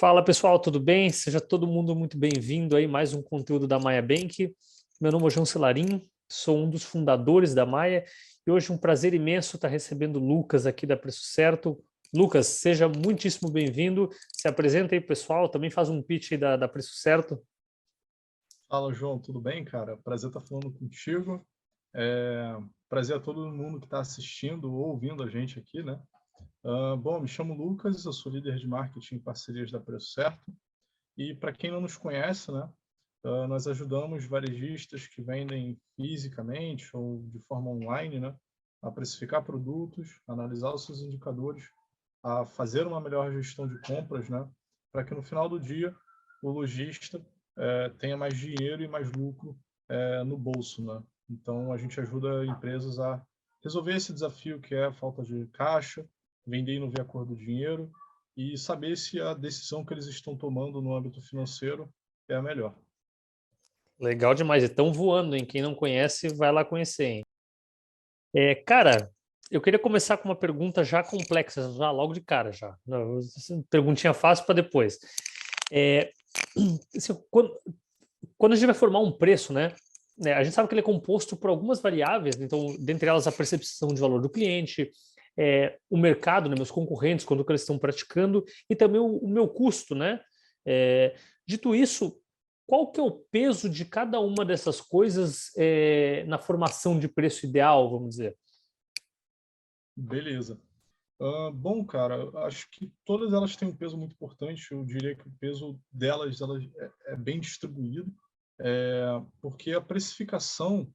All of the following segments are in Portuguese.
Fala pessoal, tudo bem? Seja todo mundo muito bem-vindo aí mais um conteúdo da Maia Bank. Meu nome é João Celarim, sou um dos fundadores da Maia e hoje é um prazer imenso estar recebendo o Lucas aqui da Preço Certo. Lucas, seja muitíssimo bem-vindo. Se apresenta aí, pessoal. Também faz um pitch aí da Preço Certo. Fala, João, tudo bem, cara? Prazer estar falando contigo. Prazer a todo mundo que está assistindo ou ouvindo a gente aqui, né? Bom, me chamo Lucas, eu sou líder de marketing e parcerias da Preço Certo. E para quem não nos conhece, né? Nós ajudamos varejistas que vendem fisicamente ou de forma online, né? A precificar produtos, analisar os seus indicadores, a fazer uma melhor gestão de compras, né? Para que no final do dia o lojista tenha mais dinheiro e mais lucro no bolso, né? Então a gente ajuda empresas a resolver esse desafio que é a falta de caixa, vender e não ver a cor do dinheiro e saber se a decisão que eles estão tomando no âmbito financeiro é a melhor. Legal demais. Estão voando, hein? Quem não conhece, vai lá conhecer, hein? Cara, eu queria começar com uma pergunta já complexa, já logo de cara, já. Não, perguntinha fácil para depois. É, assim, quando a gente vai formar um preço, né, a gente sabe que ele é composto por algumas variáveis, né, então, dentre elas, a percepção de valor do cliente, o mercado, né, meus concorrentes, quando que eles estão praticando, e também o meu custo, né? Dito isso, qual que é o peso de cada uma dessas coisas na formação de preço ideal, vamos dizer? Beleza. Bom, cara, acho que todas elas têm um peso muito importante. Eu diria que o peso delas é bem distribuído, porque a precificação,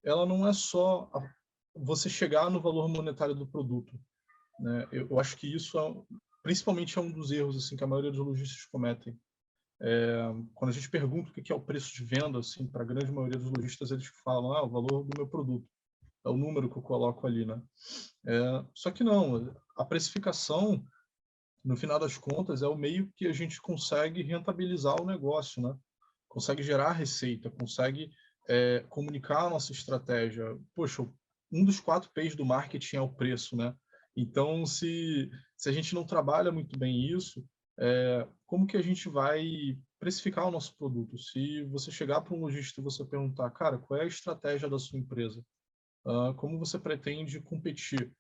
ela não é só você chegar no valor monetário do produto, né? Eu acho que isso principalmente é um dos erros assim que a maioria dos lojistas cometem. Quando a gente pergunta o que é o preço de venda, assim, para a grande maioria dos lojistas, eles falam, o valor do meu produto, é o número que eu coloco ali, né? Só que não, a precificação, no final das contas, é o meio que a gente consegue rentabilizar o negócio, né? Consegue gerar receita, consegue comunicar a nossa estratégia. Poxa, um dos 4 P's do marketing é o preço, né? Então, se a gente não trabalha muito bem isso, como que a gente vai precificar o nosso produto? Se você chegar para um lojista e você perguntar, cara, qual é a estratégia da sua empresa? Como você pretende competir?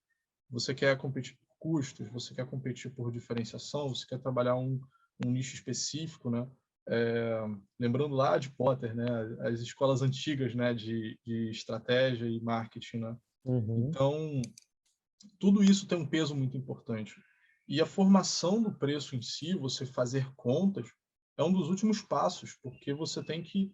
Você quer competir por custos? Você quer competir por diferenciação? Você quer trabalhar um nicho específico, né? Lembrando lá de Potter, né? As escolas antigas, né? De estratégia e marketing, né? Uhum. Então, tudo isso tem um peso muito importante. E a formação do preço em si, você fazer contas, é um dos últimos passos, porque você tem que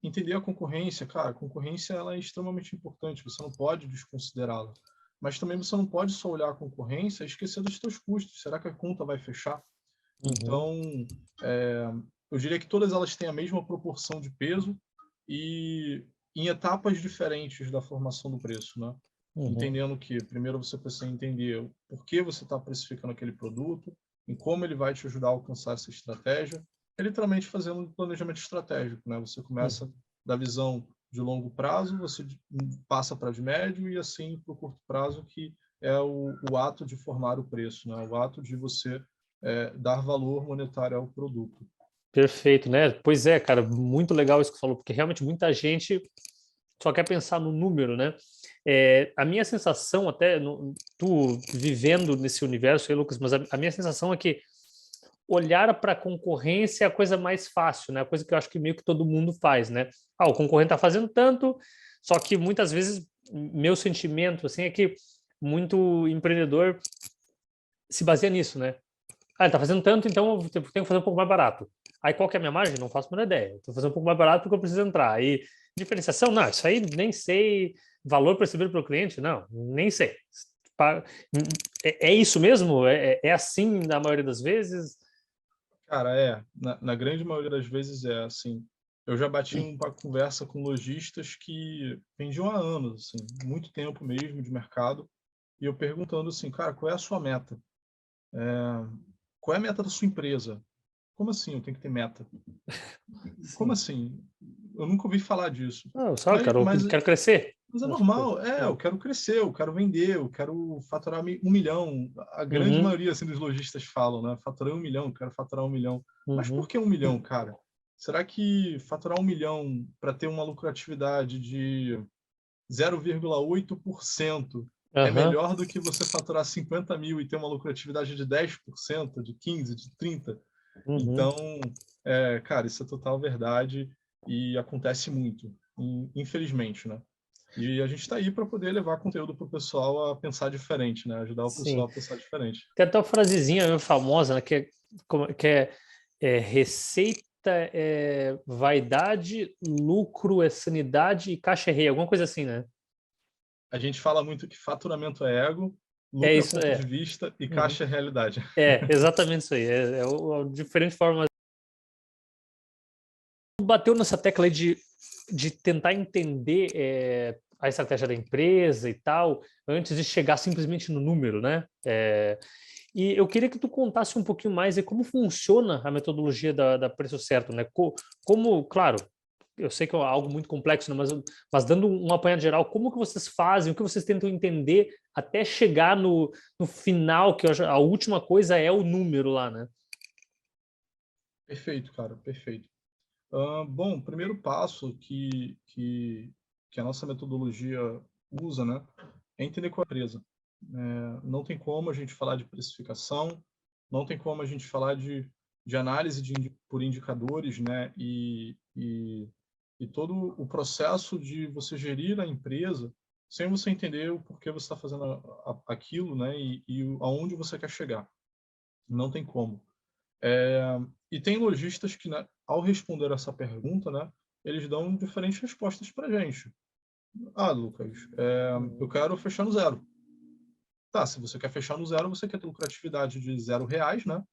entender a concorrência. Cara, a concorrência ela é extremamente importante, você não pode desconsiderá-la. Mas também você não pode só olhar a concorrência e esquecer dos seus custos. Será que a conta vai fechar? Uhum. Então, eu diria que todas elas têm a mesma proporção de peso e em etapas diferentes da formação do preço, né? Uhum. Entendendo que primeiro você precisa entender o porquê você está precificando aquele produto, em como ele vai te ajudar a alcançar essa estratégia, é literalmente fazendo um planejamento estratégico, né? Você começa Uhum. da visão de longo prazo, você passa para de médio e assim para o curto prazo, que é o ato de formar o preço, né? O ato de você dar valor monetário ao produto. Perfeito, né? Pois é, cara, muito legal isso que você falou, porque realmente muita gente só quer pensar no número, né? A minha sensação, até tu vivendo nesse universo aí, Lucas, mas a minha sensação é que olhar para a concorrência é a coisa mais fácil, né? A coisa que eu acho que meio que todo mundo faz, né? O concorrente está fazendo tanto, só que muitas vezes meu sentimento assim é que muito empreendedor se baseia nisso, né? Ele está fazendo tanto, então eu tenho que fazer um pouco mais barato. Aí qual que é a minha margem? Não faço a menor ideia. Estou fazendo um pouco mais barato porque eu preciso entrar. Aí diferenciação? Não, isso aí nem sei. Valor percebido pelo cliente? Não, nem sei. É isso mesmo? É assim na maioria das vezes? Cara, na grande maioria das vezes é assim. Eu já bati uma conversa com lojistas que vendiam há anos, assim, muito tempo mesmo de mercado, e eu perguntando assim, cara, qual é a sua meta? Qual é a meta da sua empresa? Como assim eu tenho que ter meta? Como Sim. assim? Eu nunca ouvi falar disso. Não, só, Mas, quero, mas quero crescer. Mas é Acho que normal, eu quero crescer, eu quero vender, eu quero faturar 1 milhão. A grande Uhum, maioria assim, dos lojistas falam, né? Faturei 1 milhão, quero faturar 1 milhão. Mas por uhum, que 1 milhão, cara? Será que faturar 1 milhão para ter uma lucratividade de 0,8% é aham, melhor do que você faturar 50 mil e ter uma lucratividade de 10%, de 15%, de 30%? uhum. Então, cara, isso é total verdade e acontece muito, infelizmente, né? E a gente está aí para poder levar conteúdo para o pessoal a pensar diferente, né? Ajudar o Sim. pessoal a pensar diferente. Tem até uma frasezinha meio famosa, né, que é receita vaidade, lucro é sanidade e caixa é rei, alguma coisa assim, né? A gente fala muito que faturamento é ego, É lucro é isso, ponto de vista e Uhum. caixa é realidade. Exatamente isso aí. Diferente formas. Bateu nessa tecla aí de tentar entender a estratégia da empresa e tal, antes de chegar simplesmente no número, né? E eu queria que tu contasse um pouquinho mais de como funciona a metodologia da Preço Certo, né? Como, claro, eu sei que é algo muito complexo, né? Mas dando um apanhado geral, como que vocês fazem, o que vocês tentam entender até chegar no final, que a última coisa é o número lá, né? Perfeito, cara, perfeito. Bom, o primeiro passo que a nossa metodologia usa, né, é entender qual é a empresa. Não tem como a gente falar de precificação, não tem como a gente falar de análise por indicadores, né, e todo o processo de você gerir a empresa sem você entender o porquê você está fazendo aquilo, né, e aonde você quer chegar. Não tem como. E tem lojistas que, né, ao responder essa pergunta, né, eles dão diferentes respostas para a gente. Ah, Lucas, eu Uhum. quero fechar no zero. Tá, se você quer fechar no zero, você quer ter lucratividade de R$ 0, né?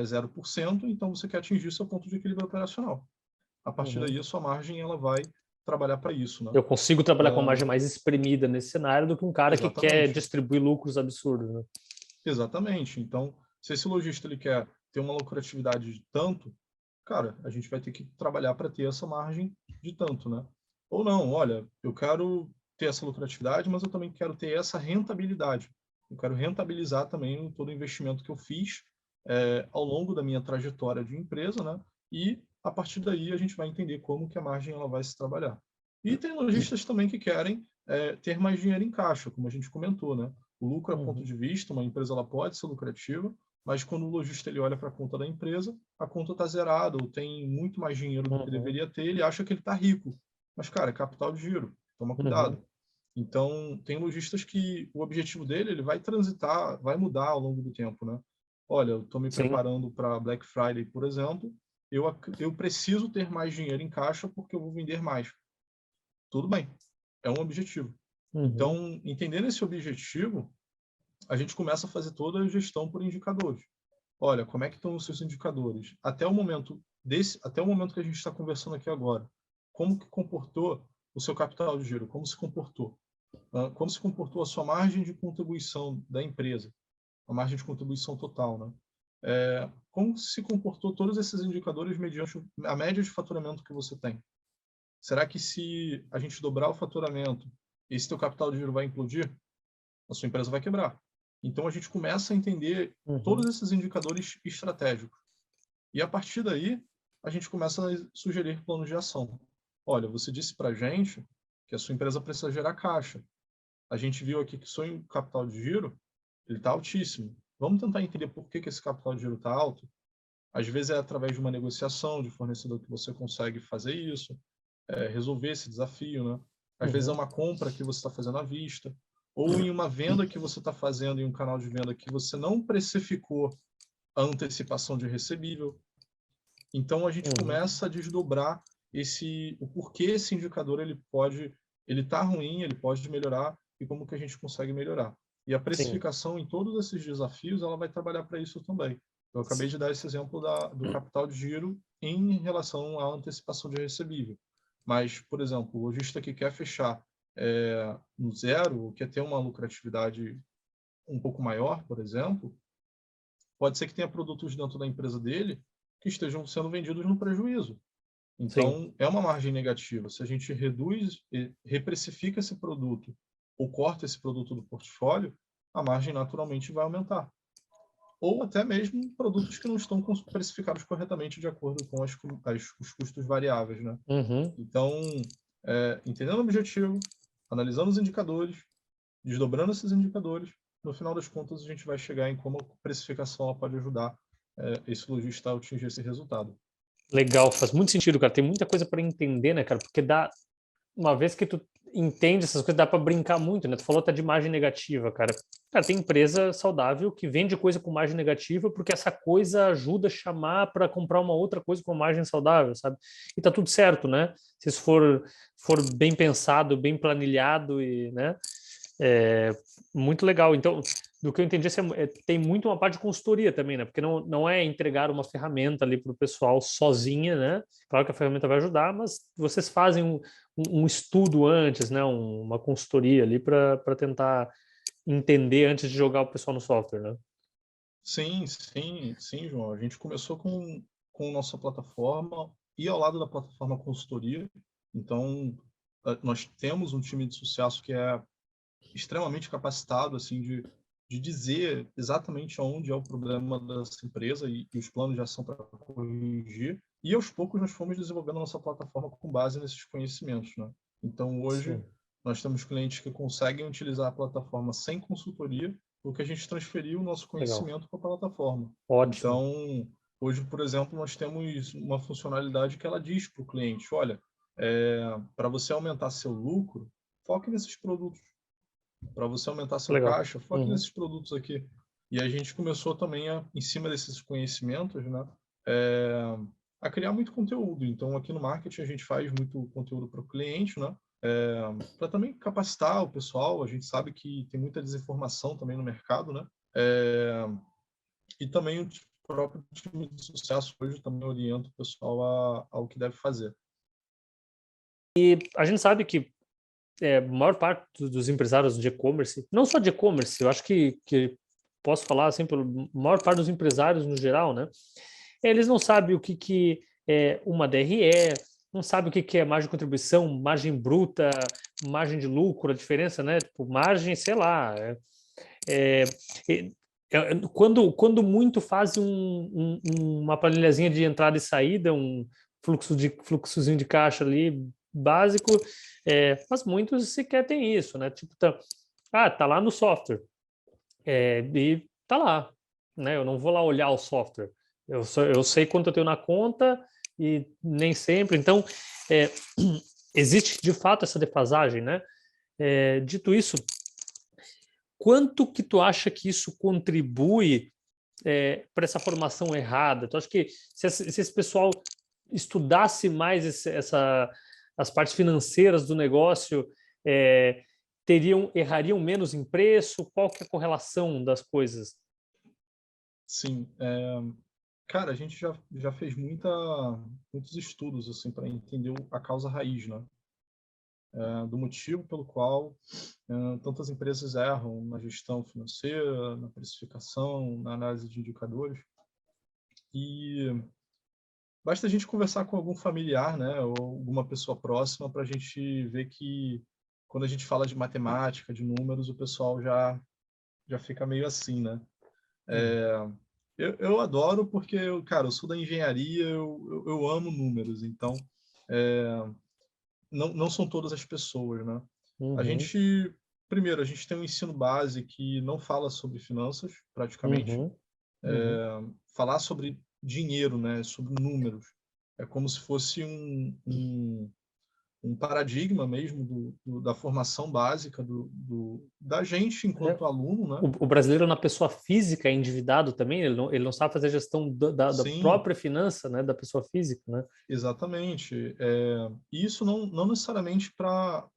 0%, então você quer atingir seu ponto de equilíbrio operacional. A partir Uhum. daí, a sua margem ela vai trabalhar para isso, né? Eu consigo trabalhar com uma Ah, margem mais espremida nesse cenário do que um cara que quer exatamente, distribuir lucros absurdos, né? exatamente. Então, se esse lojista ele quer ter uma lucratividade de tanto, cara, a gente vai ter que trabalhar para ter essa margem de tanto, né? Ou não, olha, eu quero ter essa lucratividade, mas eu também quero ter essa rentabilidade. Eu quero rentabilizar também todo o investimento que eu fiz ao longo da minha trajetória de empresa, né? E a partir daí a gente vai entender como que a margem ela vai se trabalhar. E tem lojistas também que querem ter mais dinheiro em caixa, como a gente comentou, né? O lucro é ponto Uhum. de vista, uma empresa ela pode ser lucrativa, mas quando o lojista ele olha para a conta da empresa, a conta está zerada ou tem muito mais dinheiro do que Uhum. deveria ter, ele acha que ele está rico. Mas, cara, é capital de giro, toma Uhum. cuidado. Então, tem lojistas que o objetivo dele ele vai transitar, vai mudar ao longo do tempo, né? Olha, eu estou me Sim. preparando para Black Friday, por exemplo, eu preciso ter mais dinheiro em caixa porque eu vou vender mais. Tudo bem, é um objetivo. Uhum. Então, entendendo esse objetivo, a gente começa a fazer toda a gestão por indicadores. Olha, como é que estão os seus indicadores? Até o momento que a gente está conversando aqui agora, como que comportou o seu capital de giro? Como se comportou? Como se comportou a sua margem de contribuição da empresa? A margem de contribuição total, né? Como se comportou todos esses indicadores mediante a média de faturamento que você tem? Será que se a gente dobrar o faturamento, esse teu capital de giro vai implodir? A sua empresa vai quebrar. Então a gente começa a entender Uhum. todos esses indicadores estratégicos. E a partir daí, a gente começa a sugerir planos de ação. Olha, você disse para a gente que a sua empresa precisa gerar caixa. A gente viu aqui que o seu capital de giro ele está altíssimo. Vamos tentar entender por que esse capital de giro está alto? Às vezes é através de uma negociação de fornecedor que você consegue fazer isso, resolver esse desafio, né? Às vezes é Uhum. uma compra que você está fazendo à vista, ou em uma venda que você está fazendo em um canal de venda que você não precificou a antecipação de recebível. Então a gente Uhum. começa a desdobrar o porquê esse indicador ele tá ruim, ele pode melhorar e como que a gente consegue melhorar. E a Sim. precificação em todos esses desafios, ela vai trabalhar para isso também. Eu acabei de dar esse exemplo do capital de giro em relação à antecipação de recebível. Mas, por exemplo, o lojista que quer fechar no zero, quer ter uma lucratividade um pouco maior, por exemplo, pode ser que tenha produtos dentro da empresa dele que estejam sendo vendidos no prejuízo. Sim. Então, é uma margem negativa. Se a gente reduz, reprecifica esse produto ou corta esse produto do portfólio, a margem naturalmente vai aumentar. Ou até mesmo produtos que não estão precificados corretamente de acordo com os custos variáveis, né? Uhum. Então, entendendo o objetivo, analisando os indicadores, desdobrando esses indicadores, no final das contas a gente vai chegar em como a precificação ela pode ajudar esse lojista a atingir esse resultado. Legal, faz muito sentido, cara. Tem muita coisa para entender, né, cara? Porque uma vez que tu entende essas coisas, dá para brincar muito, né? Tu falou até de margem negativa, cara. Cara, tem empresa saudável que vende coisa com margem negativa porque essa coisa ajuda a chamar para comprar uma outra coisa com margem saudável, sabe? E tá tudo certo, né? Se isso for bem pensado, bem planilhado e, né? É, muito legal. Então, do que eu entendi, tem muito uma parte de consultoria também, né? Porque não é entregar uma ferramenta ali para o pessoal sozinha, né? Claro que a ferramenta vai ajudar, mas vocês fazem um estudo antes, né? Uma consultoria ali para tentar entender antes de jogar o pessoal no software, né? Sim, sim, sim, João. A gente começou com nossa plataforma e ao lado da plataforma consultoria. Então, nós temos um time de sucesso que é extremamente capacitado assim de dizer exatamente aonde é o problema dessa empresa e os planos de ação para corrigir. E aos poucos nós fomos desenvolvendo a nossa plataforma com base nesses conhecimentos, né? Então hoje Sim, nós temos clientes que conseguem utilizar a plataforma sem consultoria, porque a gente transferiu o nosso legal. conhecimento para a plataforma. Ótimo. Então hoje, por exemplo, nós temos uma funcionalidade que ela diz para o cliente, olha, para você aumentar seu lucro, foque nesses produtos. Para você aumentar seu Legal. caixa, foque Uhum. nesses produtos aqui. E a gente começou também, em cima desses conhecimentos, né, é, a criar muito conteúdo. Então, aqui no marketing, a gente faz muito conteúdo para o cliente, né, para também capacitar o pessoal. A gente sabe que tem muita desinformação também no mercado, né, e também o próprio time de sucesso hoje também orienta o pessoal ao que deve fazer. E a gente sabe que a maior parte dos empresários de e-commerce, não só de e-commerce, eu acho que posso falar assim, pela maior parte dos empresários no geral, né? Eles não sabem o que é uma DRE, não sabem o que é margem de contribuição, margem bruta, margem de lucro, a diferença, né? Tipo, margem, sei lá. É, é, quando muito fazem uma planilhazinha de entrada e saída, um fluxozinho de caixa ali básico, mas muitos sequer têm isso, né? Tipo, tá lá no software, e tá lá, né? Eu não vou lá olhar o software. Eu sei quanto eu tenho na conta e nem sempre. Então, é, existe de fato essa defasagem, né? Dito isso, quanto que tu acha que isso contribui para essa formação errada? Tu acha que se esse pessoal estudasse mais as partes financeiras do negócio, é, errariam menos em preço? Qual que é a correlação das coisas? Sim, cara, a gente já fez muitos estudos assim para entender a causa raiz, né? Do motivo pelo qual tantas empresas erram na gestão financeira, na precificação, na análise de indicadores. E basta a gente conversar com algum familiar, né, ou alguma pessoa próxima para a gente ver que quando a gente fala de matemática, de números, o pessoal já fica meio assim, né? Hum. Eu adoro porque, cara, eu sou da engenharia, eu amo números, então não são todas as pessoas, né? A Uhum, gente, primeiro, a gente tem um ensino base que não fala sobre finanças, praticamente. uhum, uhum. Falar sobre dinheiro, né? Sobre números. É como se fosse um paradigma mesmo da formação básica da gente É, enquanto aluno, né? o brasileiro na pessoa física é endividado também, ele não sabe fazer a gestão da Sim, própria finança, né, da pessoa física, né? exatamente. E isso não necessariamente para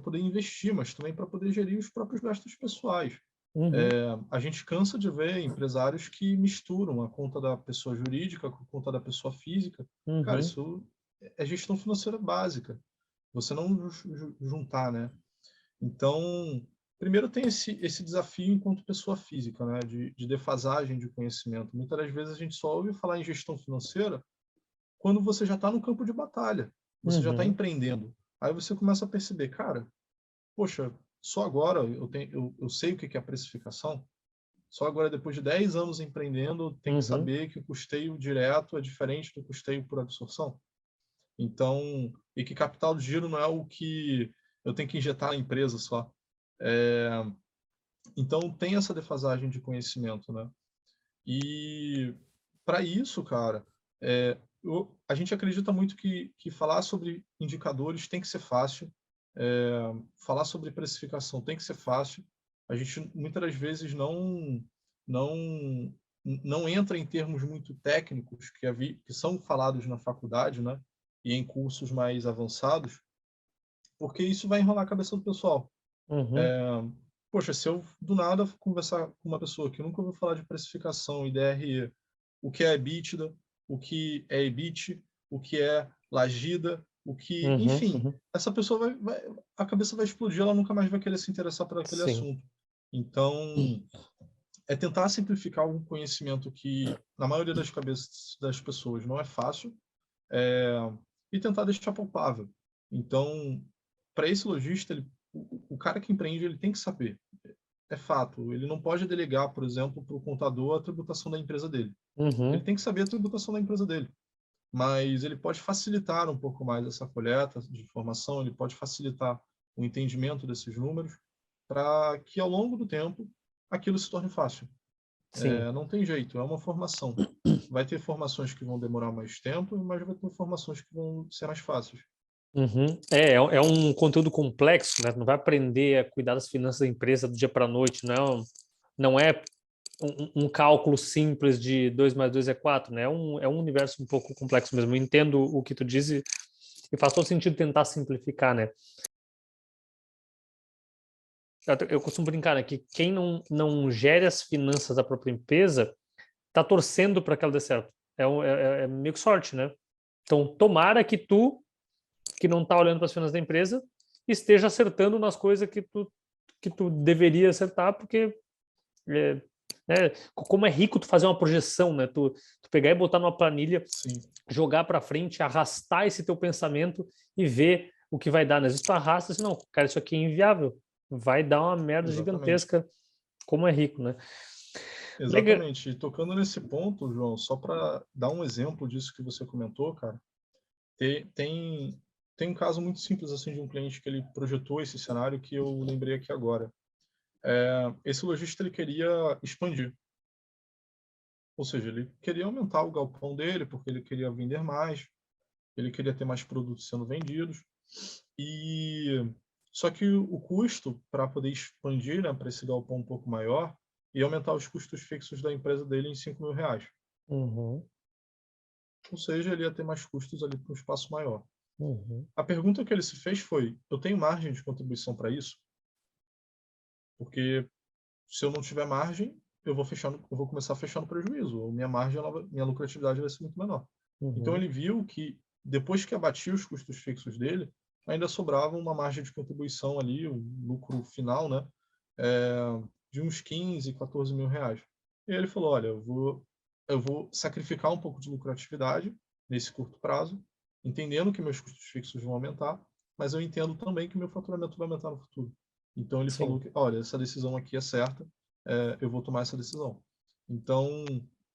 poder investir, mas também para poder gerir os próprios gastos pessoais. Uhum, A gente cansa de ver empresários que misturam a conta da pessoa jurídica com a conta da pessoa física. Cara, uhum. isso é gestão financeira básica. Você não juntar, né? Então, primeiro tem esse desafio enquanto pessoa física, né? De defasagem de conhecimento. Muitas das vezes a gente só ouve falar em gestão financeira quando você já está no campo de batalha, você já está empreendendo. Aí você começa a perceber, cara, poxa, só agora eu sei o que é a precificação, só agora, depois de 10 anos empreendendo, tem que saber que o custeio direto é diferente do custeio por absorção. Então, e que capital de giro não é o que eu tenho que injetar na empresa só. Então, tem essa defasagem de conhecimento, né? E para isso, cara, a gente acredita muito que falar sobre indicadores tem que ser fácil, falar sobre precificação tem que ser fácil. A gente muitas das vezes não não entra em termos muito técnicos que são falados na faculdade, né? E em cursos mais avançados, porque isso vai enrolar a cabeça do pessoal. Poxa, se eu do nada conversar com uma pessoa que nunca ouviu falar de precificação e DRE, o que é EBITDA, o que é EBIT, o que é Lagida, enfim, essa pessoa a cabeça vai explodir, ela nunca mais vai querer se interessar por aquele Sim. assunto. Então, é tentar simplificar um conhecimento que, na maioria das cabeças das pessoas, não é fácil, e tentar deixar palpável. Então, para esse lojista, o cara que empreende, ele tem que saber. É fato. Ele não pode delegar, por exemplo, para o contador a tributação da empresa dele. Ele tem que saber a tributação da empresa dele. Mas ele pode facilitar um pouco mais essa coleta de informação, ele pode facilitar o entendimento desses números para que, ao longo do tempo, aquilo se torne fácil. Sim. Não tem jeito, é uma formação. Vai ter formações que vão demorar mais tempo, mas vai ter formações que vão ser mais fáceis. É um conteúdo complexo, né? Não vai aprender a cuidar das finanças da empresa do dia para a noite, não é um cálculo simples de 2 mais 2 é 4, né? É um universo um pouco complexo mesmo. Eu entendo o que tu diz e faz todo sentido tentar simplificar, né? Eu costumo brincar, né, que quem não gere as finanças da própria empresa está torcendo para que ela dê certo. É meio que sorte, né? Então, tomara que tu, que não está olhando para as finanças da empresa, esteja acertando nas coisas que tu deveria acertar, porque como é rico tu fazer uma projeção, né? Tu pegar e botar numa planilha, Sim. jogar para frente, arrastar esse teu pensamento e ver o que vai dar. Às vezes tu arrasta assim, não, cara, isso aqui é inviável. Vai dar uma merda Exatamente. gigantesca. Como é rico, né? Legal. Exatamente. E tocando nesse ponto, João, só para dar um exemplo disso que você comentou, cara, tem um caso muito simples assim de um cliente que ele projetou esse cenário que eu lembrei aqui agora. Esse lojista ele queria expandir, ou seja, ele queria aumentar o galpão dele porque ele queria vender mais, ele queria ter mais produtos sendo vendidos e só que o custo para poder expandir, né, para esse galpão um pouco maior ia aumentar os custos fixos da empresa dele em R$ 5.000. Uhum, Ou seja, ele ia ter mais custos ali para um espaço maior. uhum. A pergunta que ele se fez foi: eu tenho margem de contribuição para isso? Porque se eu não tiver margem, eu vou começar a fechar no prejuízo. Minha margem, minha lucratividade vai ser muito menor. Então Uhum. ele viu que depois que abatia os custos fixos dele, ainda sobrava uma margem de contribuição ali, o lucro final, né, de uns 15, 14 mil reais. E aí ele falou: olha, eu vou sacrificar um pouco de lucratividade nesse curto prazo, entendendo que meus custos fixos vão aumentar, mas eu entendo também que meu faturamento vai aumentar no futuro. Então ele falou Sim. que, olha, essa decisão aqui é certa, eu vou tomar essa decisão. Então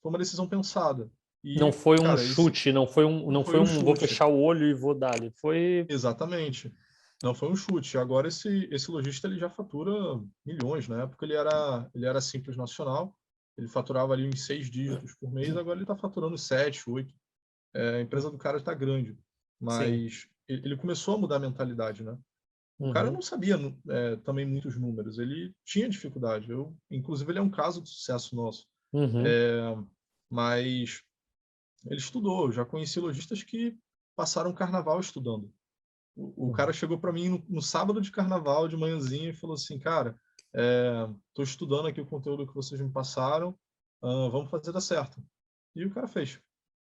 foi uma decisão pensada. Não E, foi um cara, chute, não não foi foi um vou chute. fechar o olho e vou dar ali. Foi. Exatamente. Não foi um chute. Agora esse lojista ele já fatura milhões. Na época ele era simples nacional. Ele faturava ali uns 6 dígitos por mês. Agora ele está faturando 7, 8. A empresa do cara está grande. Sim. Mas ele começou a mudar a mentalidade, né? O cara Uhum. não sabia também muitos números. Ele tinha dificuldade. Inclusive, ele é um caso de sucesso nosso. Uhum. É, mas ele estudou. Eu já conheci lojistas que passaram carnaval estudando. O cara Uhum. chegou para mim no sábado de carnaval, de manhãzinha, e falou assim: cara, estou estudando aqui o conteúdo que vocês me passaram, vamos fazer dar certo. E o cara fez.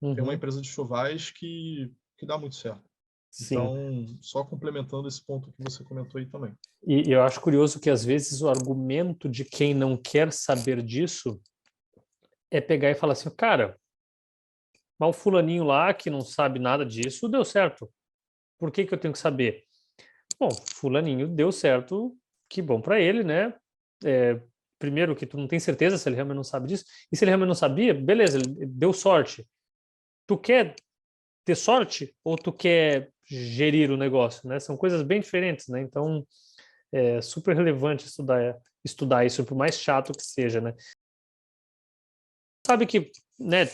Tem uma Uhum. empresa de chovais que dá muito certo. Sim. Então, só complementando esse ponto que você comentou aí também. E eu acho curioso que às vezes o argumento de quem não quer saber disso é pegar e falar assim, cara, Mas o fulaninho lá, que não sabe nada disso, deu certo. Por que que eu tenho que saber? Bom, fulaninho deu certo, que bom para ele, né? É, primeiro que tu não tem certeza se ele realmente não sabe disso, e se ele realmente não sabia, beleza, ele deu sorte. Tu quer ter sorte ou tu quer gerir o negócio, né? São coisas bem diferentes, né? Então, é super relevante estudar isso, por mais chato que seja, né? Sabe que, né,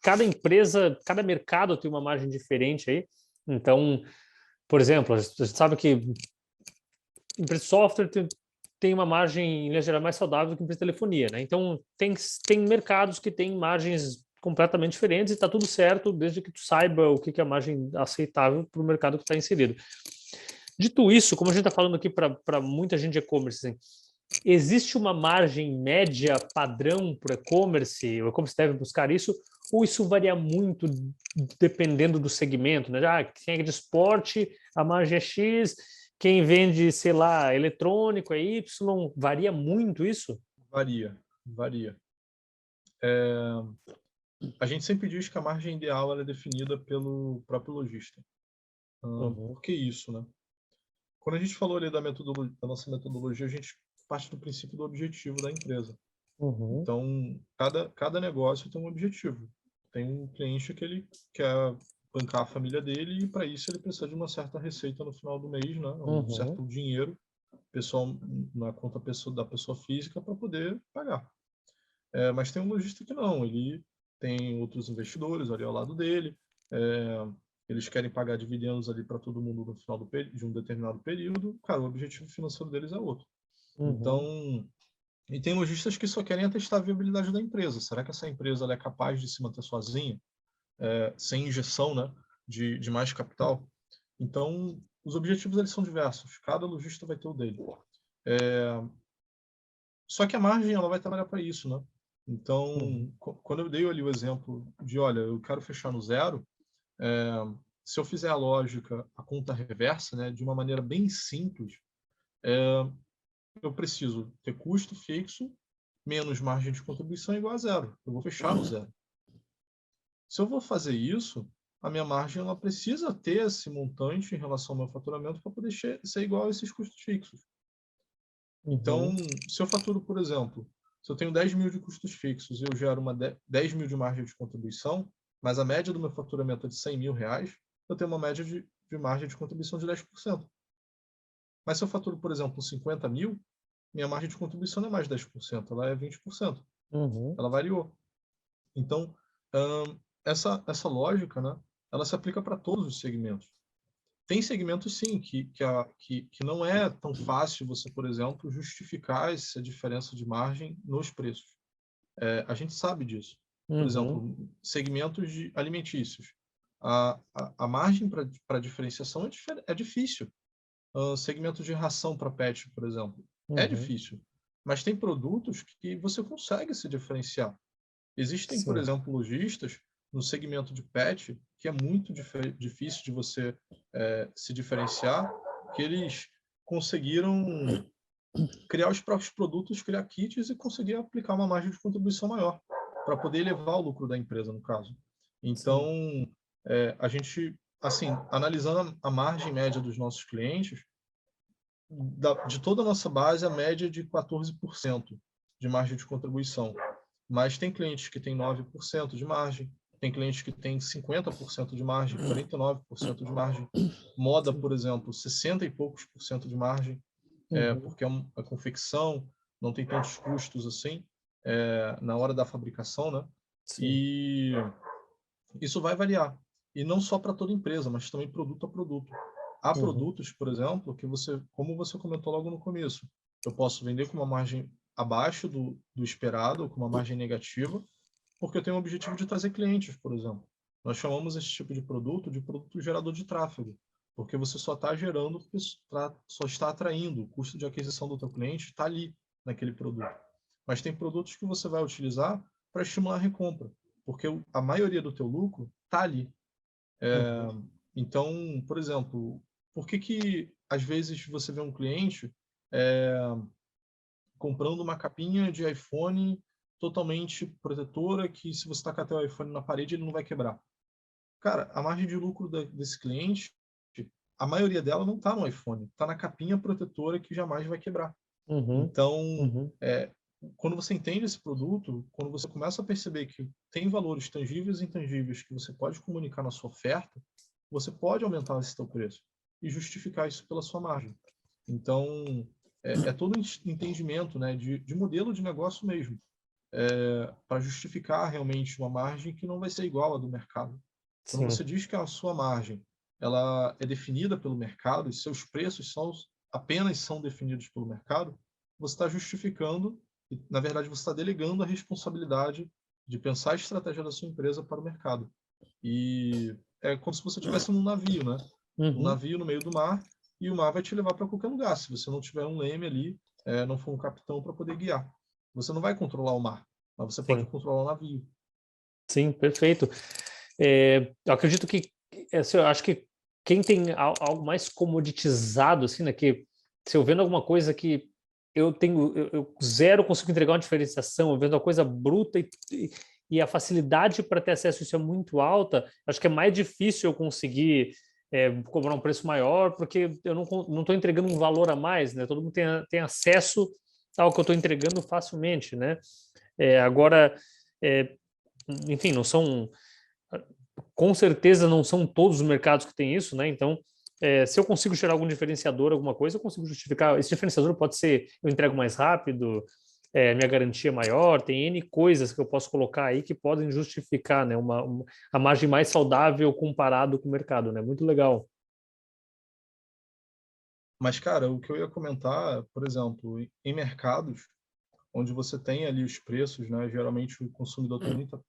cada empresa, cada mercado tem uma margem diferente aí. Então, por exemplo, a gente sabe que empresa de software tem uma margem, em linha geral, mais saudável do que empresa de telefonia, né? Então, tem mercados que têm margens completamente diferentes e está tudo certo, desde que tu saiba o que é a margem aceitável para o mercado que está inserido. Dito isso, como a gente está falando aqui para muita gente de e-commerce, assim, existe uma margem média padrão para o e-commerce? O e-commerce deve buscar isso? Ou isso varia muito dependendo do segmento, né? Ah, quem é de esporte, a margem é X, quem vende, sei lá, eletrônico é Y, varia muito isso? Varia, varia. A gente sempre diz que a margem ideal ela é definida pelo próprio lojista. Uhum, Por que isso, né? Quando a gente falou ali da nossa metodologia, a gente parte do princípio do objetivo da empresa. uhum, Então, cada negócio tem um objetivo. Tem um cliente que ele quer bancar a família dele e para isso ele precisa de uma certa receita no final do mês, né? Um uhum, certo dinheiro pessoal na conta da pessoa física para poder pagar. Mas tem um lojista que não, ele tem outros investidores ali ao lado dele, é, eles querem pagar dividendos ali para todo mundo no final de um determinado período, cara, o objetivo financeiro deles é outro. uhum, Então, e tem lojistas que só querem testar a viabilidade da empresa. Será que essa empresa ela é capaz de se manter sozinha, sem injeção, né, de mais capital? Então, os objetivos eles são diversos. Cada lojista vai ter o dele. Só que a margem ela vai trabalhar para isso, né? uhum, Então, quando eu dei ali o exemplo de, olha, eu quero fechar no zero, é, se eu fizer a lógica, a conta reversa, né, de uma maneira bem simples, eu preciso ter custo fixo menos margem de contribuição igual a zero. Eu vou fechar no zero. Se eu vou fazer isso, a minha margem ela precisa ter esse montante em relação ao meu faturamento para poder ser igual a esses custos fixos. Então, uhum, se eu faturo, por exemplo, se eu tenho 10 mil de custos fixos e eu gero 10 mil de margem de contribuição, mas a média do meu faturamento é de 100 mil reais, eu tenho uma média de margem de contribuição de 10%. Mas se eu faturo, por exemplo, 50 mil, minha margem de contribuição não é mais 10%, ela é 20%. uhum, Ela variou. Então, essa lógica, né, ela se aplica para todos os segmentos. Tem segmentos, sim, que não é tão fácil você, por exemplo, justificar essa diferença de margem nos preços. A gente sabe disso. Por uhum, exemplo, segmentos alimentícios. A margem para diferenciação é difícil. Segmento de ração para pet, por exemplo, é uhum. difícil. Mas tem produtos que você consegue se diferenciar. Existem, por Sim. exemplo, lojistas no segmento de pet que é muito difícil de você se diferenciar, que eles conseguiram criar os próprios produtos, criar kits e conseguir aplicar uma margem de contribuição maior para poder elevar o lucro da empresa, no caso. Então, Sim. a gente, assim, analisando a margem média dos nossos clientes, de toda a nossa base, a média é de 14% de margem de contribuição. Mas tem clientes que têm 9% de margem, tem clientes que têm 50% de margem, 49% de margem. Moda, Sim. por exemplo, 60 e poucos por cento de margem, Uhum. porque a confecção não tem tantos custos assim na hora da fabricação, né? Sim. E isso vai variar. E não só para toda empresa, mas também produto a produto. Há Uhum. produtos, por exemplo, que você, como você comentou logo no começo, eu posso vender com uma margem abaixo do esperado, ou com uma margem negativa, porque eu tenho o objetivo de trazer clientes, por exemplo. Nós chamamos esse tipo de produto gerador de tráfego, porque você só está gerando, só está atraindo, o custo de aquisição do teu cliente está ali, naquele produto. Mas tem produtos que você vai utilizar para estimular a recompra, porque a maioria do teu lucro está ali. Uhum. Então, por exemplo, por que às vezes você vê um cliente comprando uma capinha de iPhone totalmente protetora, que se você tacar teu iPhone na parede, ele não vai quebrar. Cara, a margem de lucro desse cliente, a maioria dela não está no iPhone, está na capinha protetora que jamais vai quebrar. Uhum, Então, uhum, quando você entende esse produto, quando você começa a perceber que tem valores tangíveis e intangíveis que você pode comunicar na sua oferta, você pode aumentar esse teu preço e justificar isso pela sua margem. Então, todo entendimento, né, de modelo de negócio mesmo, para justificar realmente uma margem que não vai ser igual à do mercado. Quando sim, você diz que a sua margem ela é definida pelo mercado e seus preços apenas são definidos pelo mercado, você está justificando, e, na verdade, você está delegando a responsabilidade de pensar a estratégia da sua empresa para o mercado. E é como se você estivesse num navio, né? Um uhum, navio no meio do mar e o mar vai te levar para qualquer lugar. Se você não tiver um leme ali, não for um capitão para poder guiar, você não vai controlar o mar, mas você pode sim, controlar o navio. sim, perfeito. Eu acredito que, assim, eu acho que quem tem algo mais comoditizado, assim, né, que se eu vendo alguma coisa que eu zero consigo entregar uma diferenciação, eu vendo uma coisa bruta e a facilidade para ter acesso a isso é muito alta, acho que é mais difícil eu conseguir cobrar um preço maior, porque eu não estou entregando um valor a mais, né? Todo mundo tem acesso ao que eu estou entregando facilmente, né? Agora, é, enfim, não são com certeza não são todos os mercados que têm isso, né? Então, se eu consigo gerar algum diferenciador, alguma coisa, eu consigo justificar. Esse diferenciador pode ser eu entrego mais rápido, minha garantia é maior, tem N coisas que eu posso colocar aí que podem justificar, né, a margem mais saudável comparado com o mercado, né? Muito legal. Mas, cara, o que eu ia comentar, por exemplo, em mercados onde você tem ali os preços, né? Geralmente o consumidor tem muita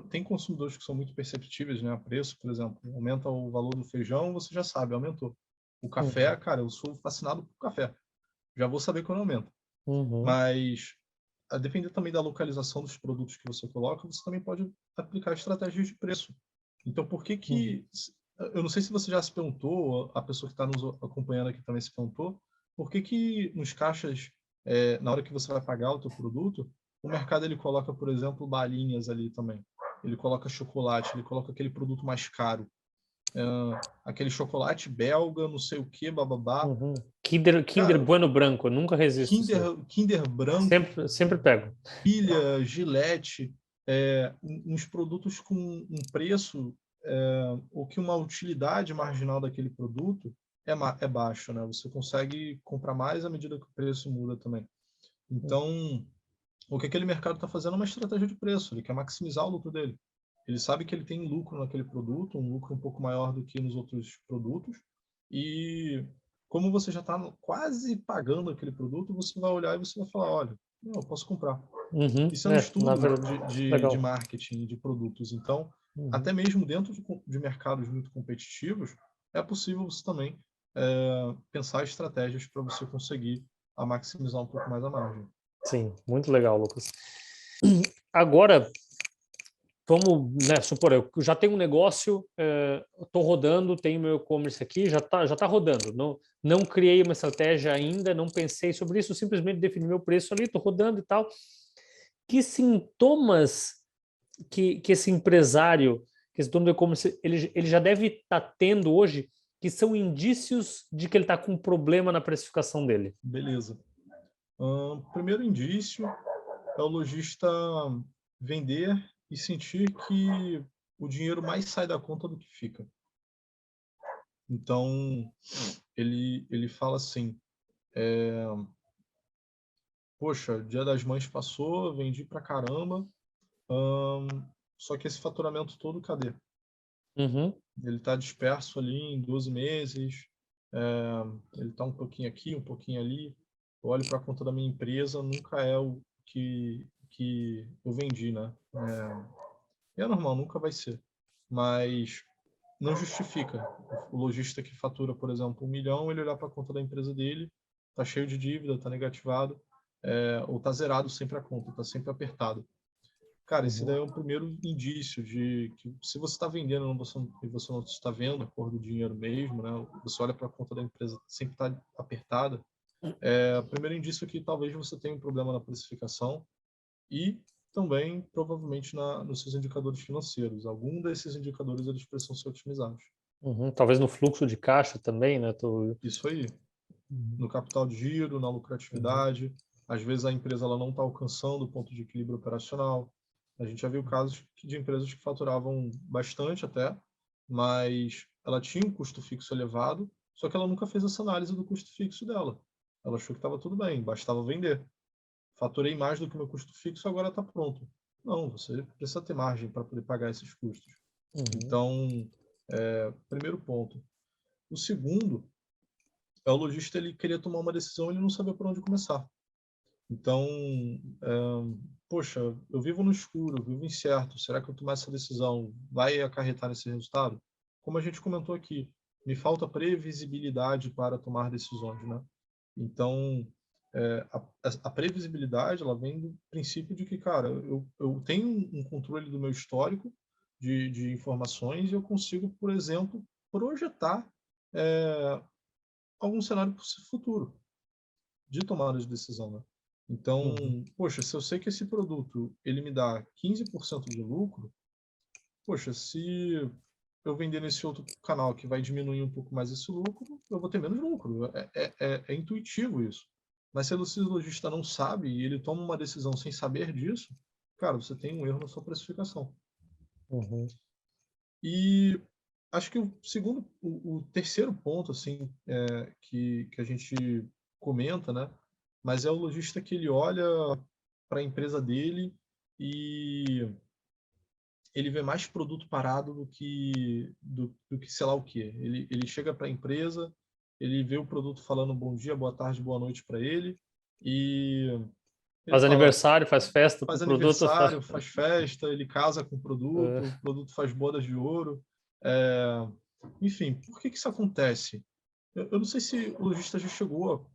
tem consumidores que são muito perceptíveis, né, a preço, por exemplo, aumenta o valor do feijão, você já sabe, aumentou. O café, Uhum, cara, eu sou fascinado por café. Já vou saber quando aumenta. uhum, Mas a depender também da localização dos produtos que você coloca, você também pode aplicar estratégias de preço. Então, por que uhum. que eu não sei se você já se perguntou, a pessoa que está nos acompanhando aqui também se perguntou, por que que nos caixas, na hora que você vai pagar o teu produto, o mercado ele coloca, por exemplo, balinhas ali também. Ele coloca chocolate, ele coloca aquele produto mais caro, aquele chocolate belga, não sei o que, bababá. Uhum. Kinder Cara, Bueno branco, eu nunca resisto a isso daí. Kinder branco, Sempre pego. pilha, Gillette, uns produtos com um preço ou que uma utilidade marginal daquele produto é baixo, né? Você consegue comprar mais à medida que o preço muda também. Então, o que aquele mercado está fazendo é uma estratégia de preço, ele quer maximizar o lucro dele. Ele sabe que ele tem lucro naquele produto, um lucro um pouco maior do que nos outros produtos, e como você já está quase pagando aquele produto, você vai olhar e você vai falar, olha, não, eu posso comprar. Uhum. Isso é um Na estudo verdade, de legal. marketing de produtos. Então, Uhum. até mesmo dentro de mercados muito competitivos, é possível você também pensar estratégias para você conseguir maximizar um pouco mais a margem. Sim, muito legal, Lucas. Agora, vamos, né, supor, eu já tenho um negócio, estou rodando, tenho meu e-commerce aqui, já tá rodando. Não criei uma estratégia ainda, não pensei sobre isso, simplesmente defini meu preço ali, estou rodando e tal. Que sintomas que esse empresário, que esse dono do e-commerce, ele já deve estar tendo hoje, que são indícios de que ele está com um problema na precificação dele? Beleza. Primeiro indício é o lojista vender e sentir que o dinheiro mais sai da conta do que fica. Então, ele fala assim, poxa, Dia das Mães passou, vendi pra caramba, só que esse faturamento todo, cadê? Uhum, Ele está disperso ali em 12 meses, ele está um pouquinho aqui, um pouquinho ali. Eu olho para a conta da minha empresa, nunca é o que eu vendi, né? É normal, nunca vai ser. Mas não justifica. O lojista que fatura, por exemplo, 1 milhão, ele olhar para a conta da empresa dele, tá cheio de dívida, tá negativado, ou tá zerado sempre a conta, tá sempre apertado. Cara, esse uhum, daí é o primeiro indício de que se você está vendendo e você não está vendo a cor do dinheiro mesmo, né? Você olha para a conta da empresa, sempre está apertada. O primeiro indício é que talvez você tenha um problema na precificação e também, provavelmente, nos seus indicadores financeiros. Algum desses indicadores eles precisam ser otimizados. Talvez no fluxo de caixa também, né? Isso aí. Uhum. No capital de giro, na Uhum. lucratividade. Às vezes a empresa ela não está alcançando o ponto de equilíbrio operacional. A gente já viu casos de empresas que faturavam bastante até, mas ela tinha um custo fixo elevado, só que ela nunca fez essa análise do custo fixo dela. Ela achou que estava tudo bem, bastava vender. Faturei mais do que o meu custo fixo, agora está pronto. Não, você precisa ter margem para poder pagar esses custos. Uhum. Então, primeiro ponto. O segundo é o lojista, ele queria tomar uma decisão, ele não sabia por onde começar. Então, poxa, eu vivo no escuro, eu vivo incerto. Será que eu tomar essa decisão vai acarretar nesse resultado? Como a gente comentou aqui, me falta previsibilidade para tomar decisões, né? Então, a previsibilidade, ela vem do princípio de que, cara, eu tenho um controle do meu histórico de informações e eu consigo, por exemplo, projetar algum cenário futuro de tomada de decisão, né? Então, Uhum. poxa, se eu sei que esse produto ele me dá 15% de lucro, poxa, se eu vender nesse outro canal que vai diminuir um pouco mais esse lucro, eu vou ter menos lucro. É intuitivo isso. Mas se o lojista não sabe e ele toma uma decisão sem saber disso, cara, você tem um erro na sua precificação. Uhum. E acho que o terceiro ponto, assim, que a gente comenta, né? Mas é o lojista que ele olha para a empresa dele e ele vê mais produto parado do que sei lá o que. Ele chega para a empresa, ele vê o produto falando bom dia, boa tarde, boa noite para ele e ele Faz fala, aniversário, faz festa com o faz produto. aniversário, faz festa, ele casa com É. o produto faz bodas de ouro. É, enfim, por que isso acontece? Eu não sei se o lojista já chegou,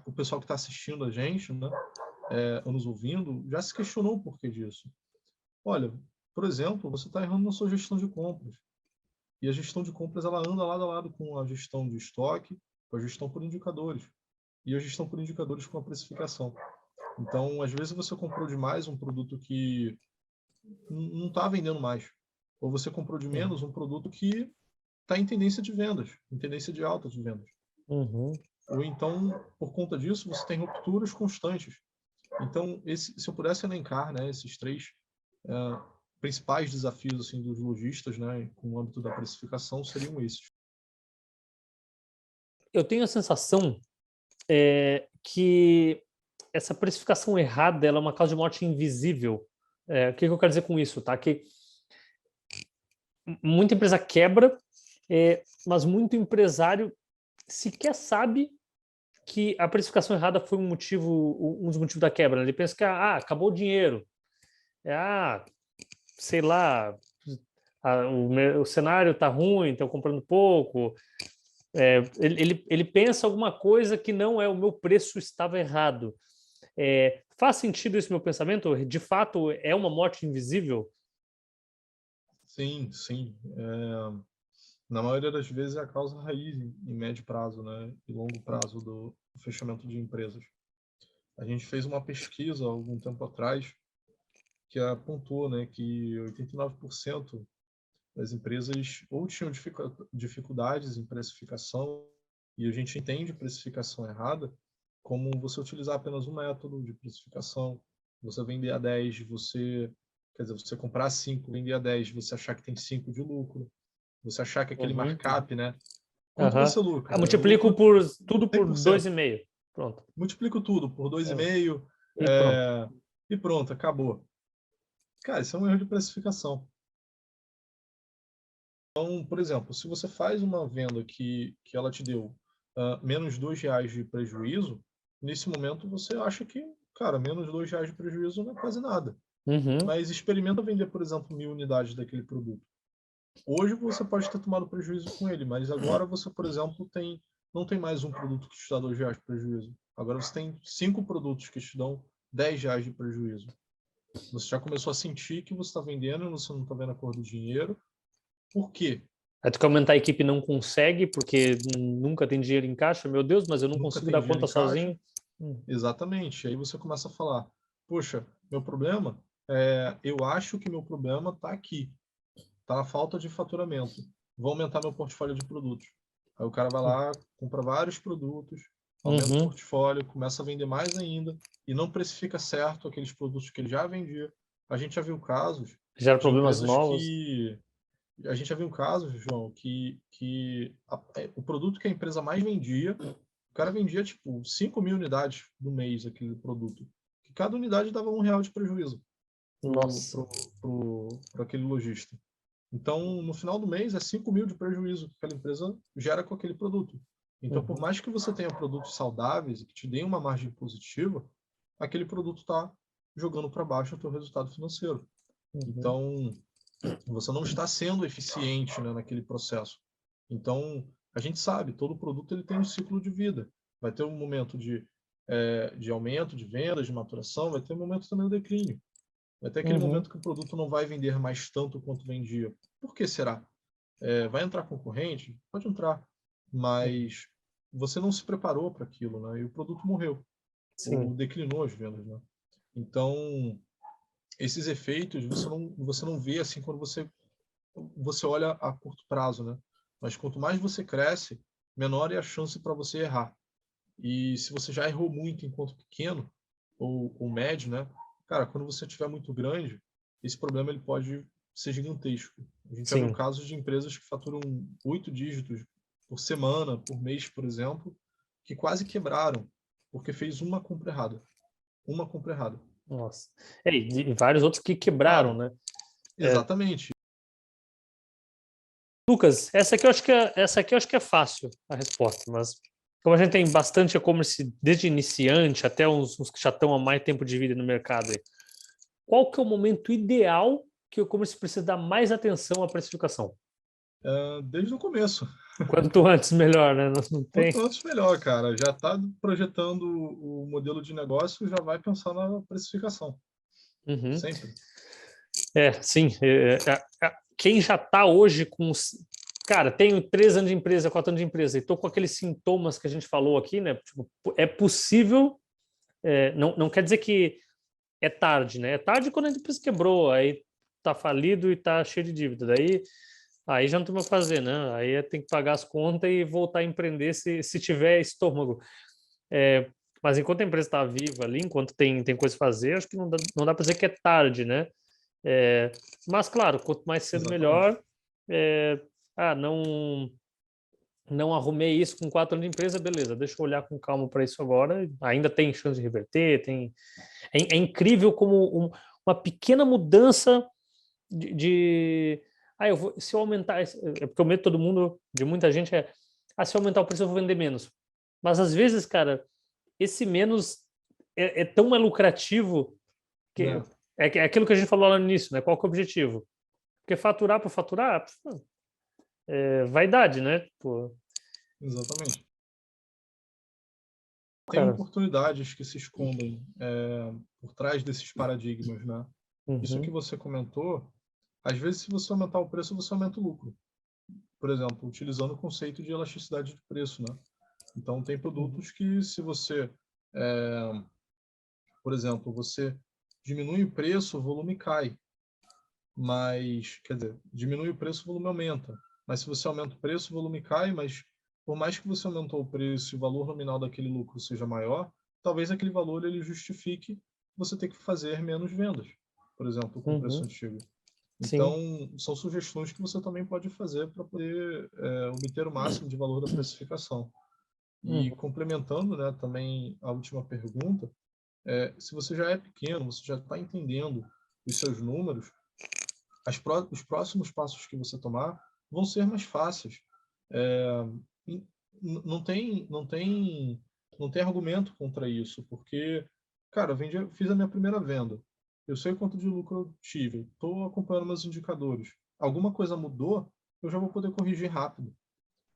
o pessoal que está assistindo a gente, né, ou nos ouvindo, já se questionou o porquê disso. Olha, por exemplo, você está errando na sua gestão de compras. E a gestão de compras ela anda lado a lado com a gestão de estoque, com a gestão por indicadores. E a gestão por indicadores com a precificação. Então, às vezes você comprou demais um produto que não está vendendo mais. Ou você comprou de menos um produto que está em tendência de vendas, em tendência de alta de vendas. Uhum. Ou então, por conta disso, você tem rupturas constantes. Então, se eu pudesse elencar, né, esses três principais desafios assim dos lojistas, né, com o âmbito da precificação, seriam esses. Eu tenho a sensação que essa precificação errada ela é uma causa de morte invisível. O que eu quero dizer com isso, tá? Que muita empresa quebra, mas muito empresário sequer sabe que a precificação errada foi um dos motivos da quebra, né? Ele pensa que acabou o dinheiro, ah, sei lá, o cenário tá ruim, estão comprando pouco. Ele pensa alguma coisa que não é o meu preço estava errado. Faz sentido esse meu pensamento? De fato, é uma morte invisível? Sim, sim. Na maioria das vezes é a causa raiz em médio prazo, né, e longo prazo do fechamento de empresas. A gente fez uma pesquisa há algum tempo atrás que apontou, né, que 89% das empresas ou tinham dificuldades em precificação, e a gente entende precificação errada como você utilizar apenas um método de precificação, você vender a 10, quer dizer, você comprar 5, vender a 10, você achar que tem 5 de lucro, você achar que aquele Uhum. markup, né? Quanto Uhum. você lucra? Eu Multiplico lucro tudo por 100%. 2,5. Pronto. Multiplico tudo por É. 2,5 E pronto. e pronto, acabou. Cara, isso é um erro de precificação. Então, por exemplo, se você faz uma venda que ela te deu menos R$ 2 de prejuízo, nesse momento você acha que, cara, menos R$ 2 de prejuízo não é quase nada. Uhum. Mas experimenta vender, por exemplo, 1.000 unidades daquele produto. Hoje você pode ter tomado prejuízo com ele, mas agora você, por exemplo, não tem mais um produto que te dá R$ 2 de prejuízo. Agora você tem 5 produtos que te dão R$ 10 de prejuízo. Você já começou a sentir que você está vendendo, você não está vendo a cor do dinheiro. Por quê? Aí tu quer aumentar a equipe e não consegue, porque nunca tem dinheiro em caixa. Meu Deus, mas eu não Nunca consigo tem dar dinheiro conta em caixa. sozinho. Exatamente. Aí você começa a falar, Poxa, meu problema, eu acho que meu problema está aqui, tá a falta de faturamento. Vou aumentar meu portfólio de produtos. Aí o cara vai lá, compra vários produtos, aumenta o Uhum. portfólio, começa a vender mais ainda e não precifica certo aqueles produtos que ele já vendia. A gente já viu casos Gera de problemas empresas novos. que a gente já viu casos, João, o produto que a empresa mais vendia, o cara vendia tipo 5 mil unidades no mês aquele produto, que cada unidade dava R$ 1 de prejuízo Nossa. para aquele lojista. Então, no final do mês, é 5 mil de prejuízo que aquela empresa gera com aquele produto. Então, por Uhum. mais que você tenha produtos saudáveis e que te deem uma margem positiva, aquele produto está jogando para baixo o teu resultado financeiro. Uhum. Então, você não está sendo eficiente, né, naquele processo. Então, a gente sabe, todo produto ele tem um ciclo de vida. Vai ter um momento de aumento, de vendas, de maturação, vai ter um momento também de declínio. Vai ter aquele Uhum. momento que o produto não vai vender mais tanto quanto vendia. Por que será? Vai entrar concorrente? Pode entrar, Uhum. mas você não se preparou para aquilo, né? E o produto morreu, ou Sim. declinou as vendas, né? Então, esses efeitos você não vê assim quando você olha a curto prazo, né? Mas quanto mais você cresce, menor é a chance para você errar. E se você já errou muito enquanto pequeno ou médio, né? Cara, quando você estiver muito grande, esse problema ele pode ser gigantesco. A gente já viu Sim. casos de empresas que faturam 8 dígitos por semana, por mês, por exemplo, que quase quebraram porque fez uma compra errada. Uma compra errada. Nossa. E vários outros que quebraram, Claro, né? É, exatamente. Lucas, essa aqui eu acho que é fácil a resposta, mas como a gente tem bastante e-commerce desde iniciante até uns que já estão há mais tempo de vida no mercado, aí, qual que é o momento ideal que o e-commerce precisa dar mais atenção à precificação? Desde o começo. Quanto antes, melhor, né? Não tem. Quanto antes, melhor, cara. Já está projetando o modelo de negócio, já vai pensar na precificação. Uhum. Sempre. Sim. Quem já está hoje com. Cara, tenho 3 anos de empresa, 4 anos de empresa, e estou com aqueles sintomas que a gente falou aqui, né? Tipo, é possível. Não quer dizer que é tarde, né? É tarde quando a empresa quebrou, aí tá falido e tá cheio de dívida. Aí já não tem mais o que fazer, né? Aí tem que pagar as contas e voltar a empreender se tiver estômago. É, mas enquanto a empresa está viva ali, enquanto tem coisa a fazer, acho que não dá para dizer que é tarde, né? Mas, claro, quanto mais cedo, Exatamente. melhor. É, não arrumei isso com 4 anos de empresa, beleza, deixa eu olhar com calma para isso agora. Ainda tem chance de reverter, é incrível como uma pequena mudança se eu aumentar, porque o medo de todo mundo, de muita gente se eu aumentar o preço eu vou vender menos. Mas às vezes, cara, esse menos é tão mais lucrativo que Né? é aquilo que a gente falou lá no início, né? Qual que é o objetivo? Porque faturar por faturar, vaidade, né? Pô, Exatamente. Tem cara. oportunidades que se escondem por trás desses paradigmas, né? Isso que Uhum, você comentou, às vezes, se você aumentar o preço, você aumenta o lucro. Por exemplo, utilizando o conceito de elasticidade de preço, né? Então, tem uhum, produtos que, se você, por exemplo, você diminui o preço, o volume cai. Mas, quer dizer, diminui o preço, o volume aumenta. Mas se você aumenta o preço, o volume cai, mas por mais que você aumentou o preço e o valor nominal daquele lucro seja maior, talvez aquele valor ele justifique você ter que fazer menos vendas, por exemplo, com o preço uhum, antigo. Então, sim. são sugestões que você também pode fazer para poder obter o máximo de valor da precificação. E Uhum, complementando, né, também a última pergunta, se você já é pequeno, você já está entendendo os seus números, os próximos passos que você tomar vão ser mais fáceis. É, não tem argumento contra isso, porque, cara, fiz a minha primeira venda. Eu sei quanto de lucro eu tive, estou acompanhando meus indicadores. Alguma coisa mudou, eu já vou poder corrigir rápido.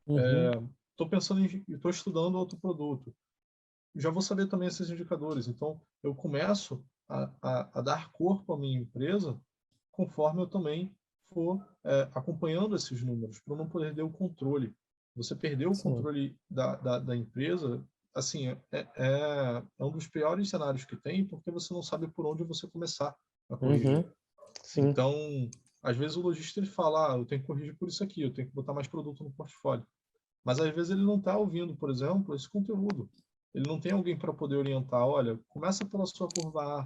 uhum, Estou pensando estou estudando outro produto. Já vou saber também esses indicadores. Então, eu começo a dar corpo à minha empresa conforme eu também for acompanhando esses números, para não perder o controle. Você perdeu o sim. controle da empresa, assim, é um dos piores cenários que tem, porque você não sabe por onde você começar a corrigir. Uhum. Sim. Então, às vezes o lojista ele fala, eu tenho que corrigir por isso aqui, eu tenho que botar mais produto no portfólio. Mas às vezes ele não está ouvindo, por exemplo, esse conteúdo. Ele não tem alguém para poder orientar, olha, começa pela sua curva A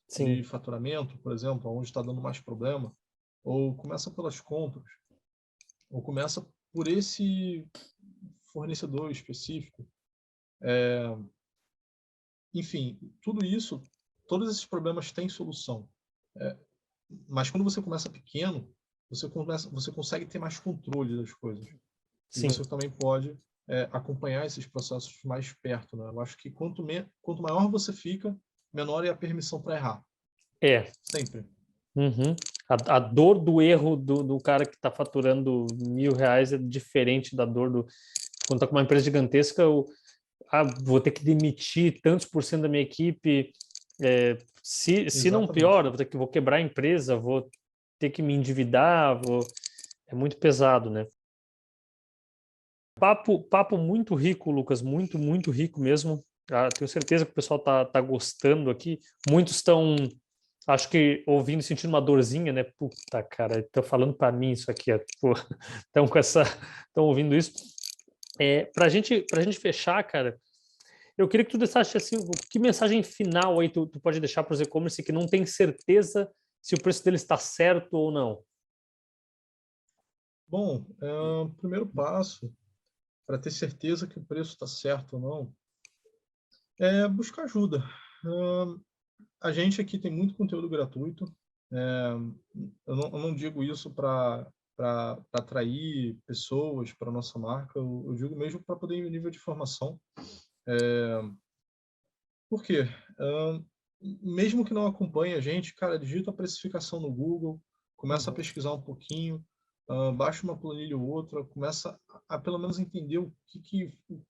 de Sim. faturamento, por exemplo, onde está dando mais problema, ou começa pelas compras, ou começa por esse fornecedor específico. Enfim, tudo isso, todos esses problemas têm solução. Mas quando você começa pequeno, você consegue ter mais controle das coisas. E Sim. você também pode acompanhar esses processos mais perto, né? Eu acho que quanto maior você fica, menor é a permissão para errar. É. Sempre. Uhum. A dor do erro do cara que está faturando R$ 1.000 é diferente da dor do... Quando está com uma empresa gigantesca, vou ter que demitir tantos por cento da minha equipe. Se não Exatamente. piora, vou quebrar a empresa, vou ter que me endividar, é muito pesado, né? Papo muito rico, Lucas, muito, muito rico mesmo. Tenho certeza que o pessoal tá gostando aqui. Muitos estão, acho que, ouvindo, sentindo uma dorzinha, né? Puta, cara, estão falando para mim isso aqui. Estão ouvindo isso. Pra gente fechar, cara, eu queria que tu deixasse assim, que mensagem final aí tu pode deixar para os e-commerce que não tem certeza se o preço dele está certo ou não. Bom, o primeiro passo para ter certeza que o preço está certo ou não é buscar ajuda. A gente aqui tem muito conteúdo gratuito. Eu não digo isso para atrair pessoas para nossa marca, eu digo mesmo para poder ir no nível de formação. Por quê? Mesmo que não acompanhe a gente, cara, digita a precificação no Google, começa a Uhum. pesquisar um pouquinho, baixa uma planilha ou outra, começa a pelo menos entender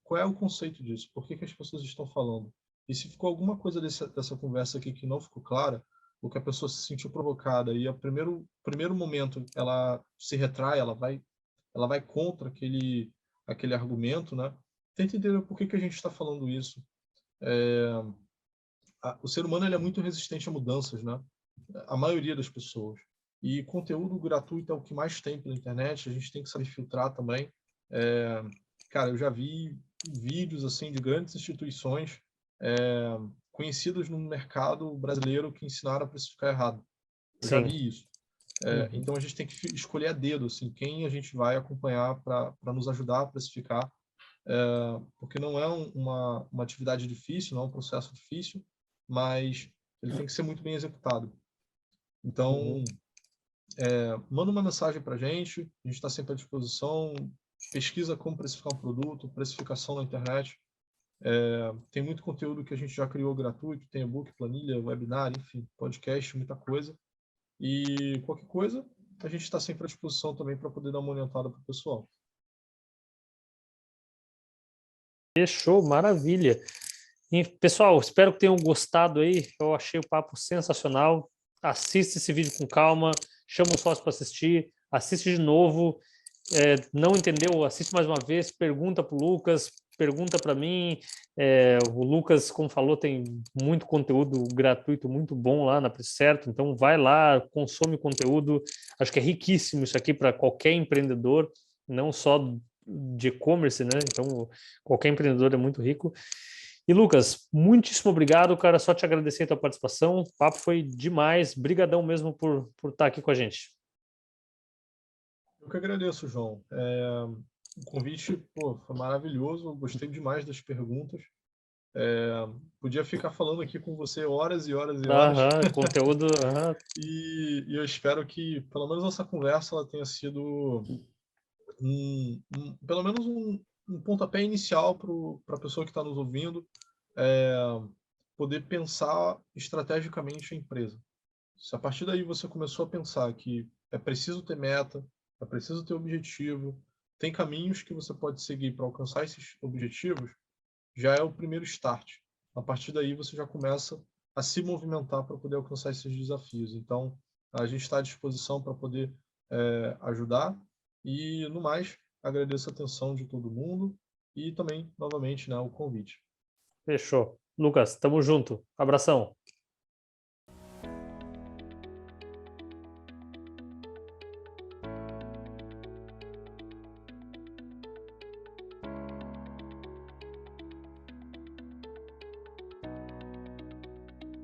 qual é o conceito disso, por que que as pessoas estão falando. E se ficou alguma coisa dessa conversa aqui que não ficou clara, ou que a pessoa se sentiu provocada e a primeiro momento ela se retrai, ela vai contra aquele argumento, né? Tenta entender por que que a gente está falando isso. O ser humano ele é muito resistente a mudanças, né? A maioria das pessoas. E conteúdo gratuito é o que mais tem pela internet, a gente tem que saber filtrar também. Cara, eu já vi vídeos assim de grandes instituições conhecidas no mercado brasileiro que ensinaram a precificar errado. Eu já Sim. vi isso. Uhum. Então a gente tem que escolher a dedo assim, quem a gente vai acompanhar para nos ajudar a precificar, porque não é uma atividade difícil, não é um processo difícil, mas ele tem que ser muito bem executado. Uhum. Então, manda uma mensagem para a gente está sempre à disposição, pesquisa como precificar um produto, precificação na internet. Tem muito conteúdo que a gente já criou gratuito, tem e-book, planilha, webinar, enfim, podcast, muita coisa. E qualquer coisa, a gente está sempre à disposição também para poder dar uma orientada para o pessoal. Fechou, maravilha. E, pessoal, espero que tenham gostado aí. Eu achei o papo sensacional. Assista esse vídeo com calma, chama o sócio para assistir, assiste de novo. Não entendeu? Assiste mais uma vez, pergunta para o Lucas, pergunta para mim. O Lucas, como falou, tem muito conteúdo gratuito, muito bom lá na Preço Certo. Então, vai lá, consome conteúdo. Acho que é riquíssimo isso aqui para qualquer empreendedor, não só de e-commerce, né? Então, qualquer empreendedor é muito rico. E Lucas, muitíssimo obrigado, cara. Só te agradecer a tua participação. O papo foi demais. Brigadão mesmo por estar aqui com a gente. Eu que agradeço, João. O convite, pô, foi maravilhoso. Eu gostei demais das perguntas. Podia ficar falando aqui com você horas e horas e horas. Aham, conteúdo. Aham. E eu espero que, pelo menos, essa conversa ela tenha sido pelo menos um pontapé inicial para a pessoa que está nos ouvindo é, poder pensar estrategicamente a empresa. Se a partir daí você começou a pensar que é preciso ter meta, é preciso ter objetivo, tem caminhos que você pode seguir para alcançar esses objetivos, já é o primeiro start. A partir daí você já começa a se movimentar para poder alcançar esses desafios. Então, a gente está à disposição para poder ajudar e, no mais, agradeço a atenção de todo mundo e também, novamente, né, o convite. Fechou. Lucas, tamo junto. Abração.